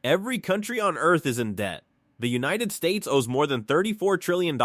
Every country on Earth is in debt. The United States owes more than $34 trillion.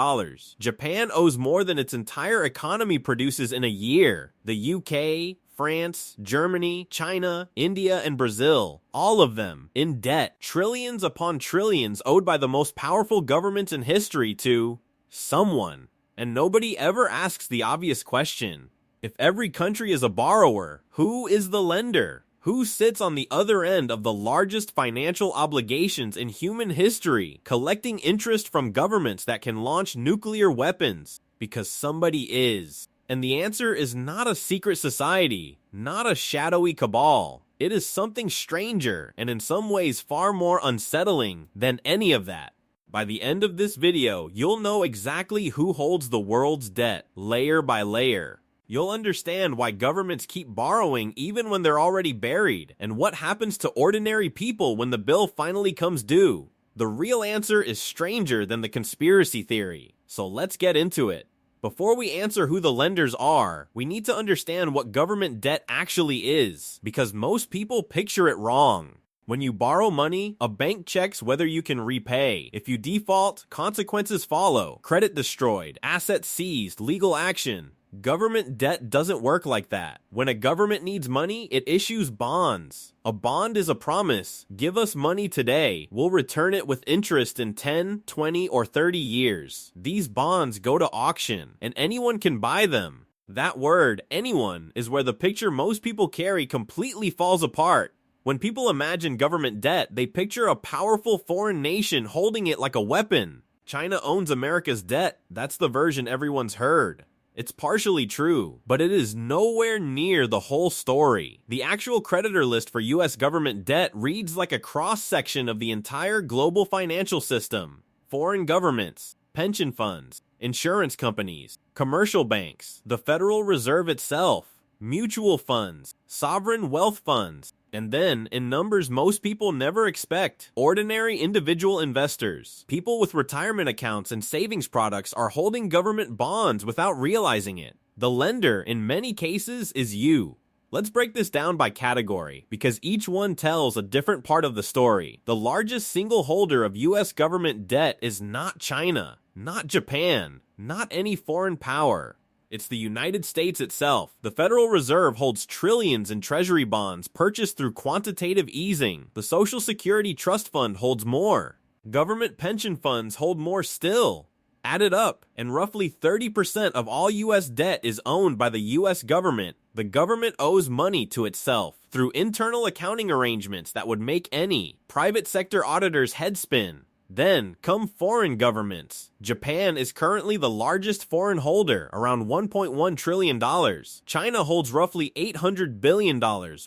Japan owes more than its entire economy produces in a year. The UK, France, Germany, China, India, and Brazil, all of them in debt. Trillions upon trillions owed by the most powerful governments in history to someone. And nobody ever asks the obvious question. If every country is a borrower, who is the lender? Who sits on the other end of the largest financial obligations in human history, collecting interest from governments that can launch nuclear weapons? Because somebody is. And the answer is not a secret society, not a shadowy cabal. It is something stranger and in some ways far more unsettling than any of that. By the end of this video, you'll know exactly who holds the world's debt, layer by layer. You'll understand why governments keep borrowing even when they're already buried, and what happens to ordinary people when the bill finally comes due. The real answer is stranger than the conspiracy theory, so let's get into it. Before we answer who the lenders are, we need to understand what government debt actually is, because most people picture it wrong. When you borrow money, a bank checks whether you can repay. If you default, consequences follow. Credit destroyed, assets seized, legal action. Government debt doesn't work like that. When a government needs money, it issues bonds. A bond is a promise. Give us money today. We'll return it with interest in 10, 20, or 30 years. These bonds go to auction, and anyone can buy them. That word, anyone, is where the picture most people carry completely falls apart. When people imagine government debt, they picture a powerful foreign nation holding it like a weapon. China owns America's debt. That's the version everyone's heard. It's partially true, but it is nowhere near the whole story. The actual creditor list for US government debt reads like a cross-section of the entire global financial system. Foreign governments, pension funds, insurance companies, commercial banks, the Federal Reserve itself, mutual funds, sovereign wealth funds, and then, in numbers most people never expect, ordinary individual investors. People with retirement accounts and savings products are holding government bonds without realizing it. The lender, in many cases, is you. Let's break this down by category, because each one tells a different part of the story. The largest single holder of US government debt is not China, not Japan, not any foreign power. It's the United States itself. The Federal Reserve holds trillions in Treasury bonds purchased through quantitative easing. The Social Security Trust Fund holds more. Government pension funds hold more still. Add it up, and roughly 30% of all U.S. debt is owned by the U.S. government. The government owes money to itself through internal accounting arrangements that would make any private sector auditor's head spin. Then come foreign governments. Japan is currently the largest foreign holder, around $1.1 trillion. China holds roughly $800 billion,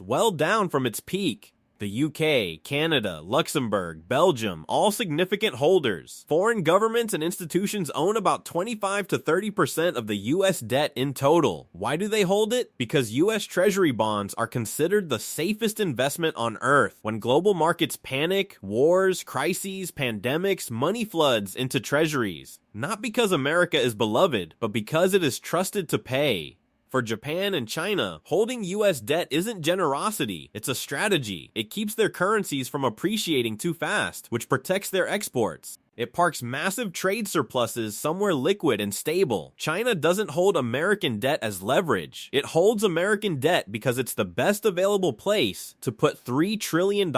well down from its peak. The UK, Canada, Luxembourg, Belgium, all significant holders. Foreign governments and institutions own about 25 to 30% of the US debt in total. Why do they hold it? Because US Treasury bonds are considered the safest investment on Earth. When global markets panic, wars, crises, pandemics, money floods into treasuries. Not because America is beloved, but because it is trusted to pay. For Japan and China, holding US debt isn't generosity, it's a strategy. It keeps their currencies from appreciating too fast, which protects their exports. It parks massive trade surpluses somewhere liquid and stable. China doesn't hold American debt as leverage. It holds American debt because it's the best available place to put $3 trillion.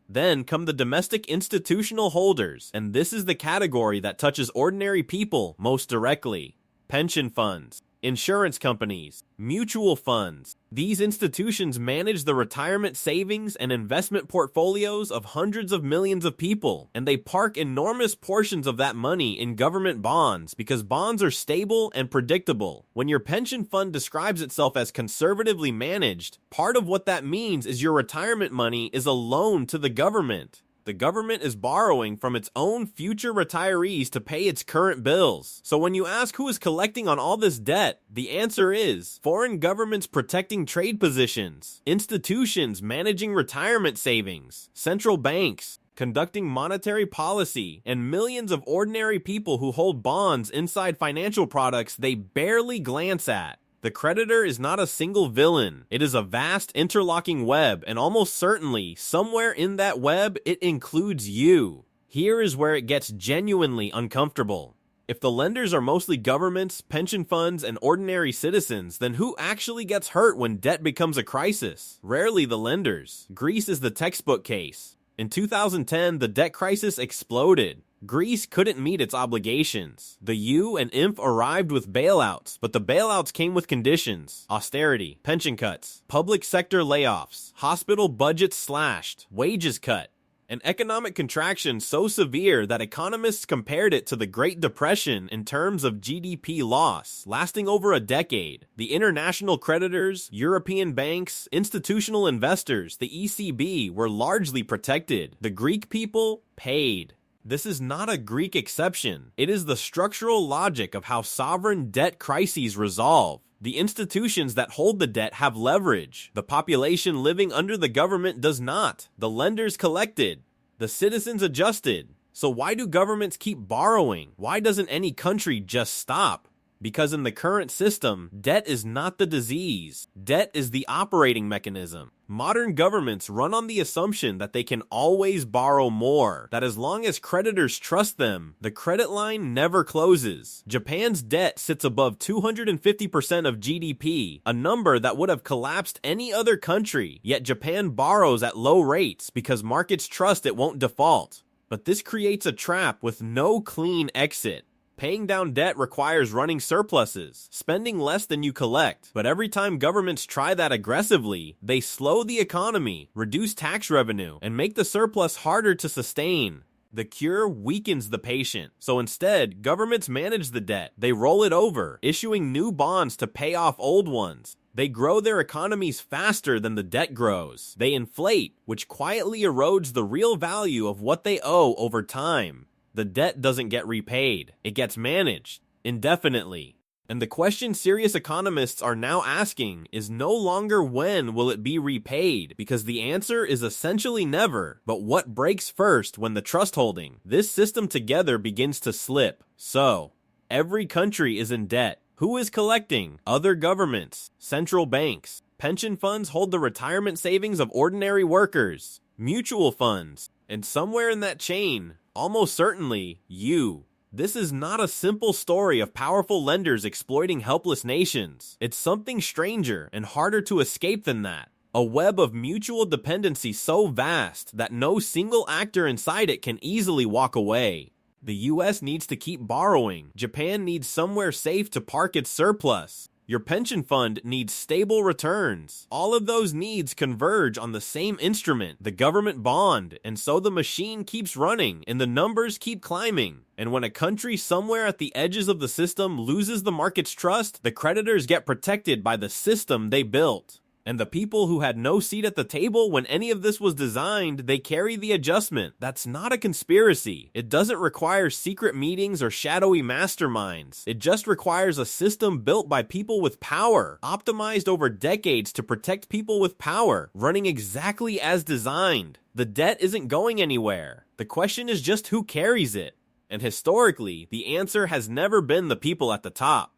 Then come the domestic institutional holders, and this is the category that touches ordinary people most directly. Pension funds, insurance companies, mutual funds. These institutions manage the retirement savings and investment portfolios of hundreds of millions of people, and they park enormous portions of that money in government bonds because bonds are stable and predictable. When your pension fund describes itself as conservatively managed, part of what that means is your retirement money is a loan to the government. The government is borrowing from its own future retirees to pay its current bills. So when you ask who is collecting on all this debt, the answer is foreign governments protecting trade positions, institutions managing retirement savings, central banks conducting monetary policy, and millions of ordinary people who hold bonds inside financial products they barely glance at. The creditor is not a single villain. It is a vast interlocking web, and almost certainly, somewhere in that web, it includes you. Here is where it gets genuinely uncomfortable. If the lenders are mostly governments, pension funds, and ordinary citizens, then who actually gets hurt when debt becomes a crisis? Rarely the lenders. Greece is the textbook case. In 2010, the debt crisis exploded. Greece couldn't meet its obligations. The EU and IMF arrived with bailouts, but the bailouts came with conditions: austerity, pension cuts, public sector layoffs, hospital budgets slashed, wages cut. An economic contraction so severe that economists compared it to the Great Depression in terms of GDP loss, lasting over a decade. The international creditors, European banks, institutional investors, the ECB were largely protected. The Greek people paid. This is not a Greek exception. It is the structural logic of how sovereign debt crises resolve. The institutions that hold the debt have leverage. The population living under the government does not. The lenders collected. The citizens adjusted. So why do governments keep borrowing? Why doesn't any country just stop? Because in the current system, debt is not the disease. Debt is the operating mechanism. Modern governments run on the assumption that they can always borrow more, that as long as creditors trust them, the credit line never closes. Japan's debt sits above 250% of GDP, a number that would have collapsed any other country, yet Japan borrows at low rates because markets trust it won't default. But this creates a trap with no clean exit. Paying down debt requires running surpluses, spending less than you collect. But every time governments try that aggressively, they slow the economy, reduce tax revenue, and make the surplus harder to sustain. The cure weakens the patient. So instead, governments manage the debt. They roll it over, issuing new bonds to pay off old ones. They grow their economies faster than the debt grows. They inflate, which quietly erodes the real value of what they owe over time. The debt doesn't get repaid. It gets managed indefinitely. And the question serious economists are now asking is no longer when will it be repaid, because the answer is essentially never, but what breaks first when the trust holding, this system together, begins to slip. So, every country is in debt. Who is collecting? Other governments, central banks. Pension funds hold the retirement savings of ordinary workers, mutual funds, and somewhere in that chain, almost certainly, you. This is not a simple story of powerful lenders exploiting helpless nations. It's something stranger and harder to escape than that. A web of mutual dependency so vast that no single actor inside it can easily walk away. The US needs to keep borrowing. Japan needs somewhere safe to park its surplus. Your pension fund needs stable returns. All of those needs converge on the same instrument, the government bond, and so the machine keeps running and the numbers keep climbing. And when a country somewhere at the edges of the system loses the market's trust, the creditors get protected by the system they built. And the people who had no seat at the table when any of this was designed, they carry the adjustment. That's not a conspiracy. It doesn't require secret meetings or shadowy masterminds. It just requires a system built by people with power, optimized over decades to protect people with power, running exactly as designed. The debt isn't going anywhere. The question is just who carries it. And historically, the answer has never been the people at the top.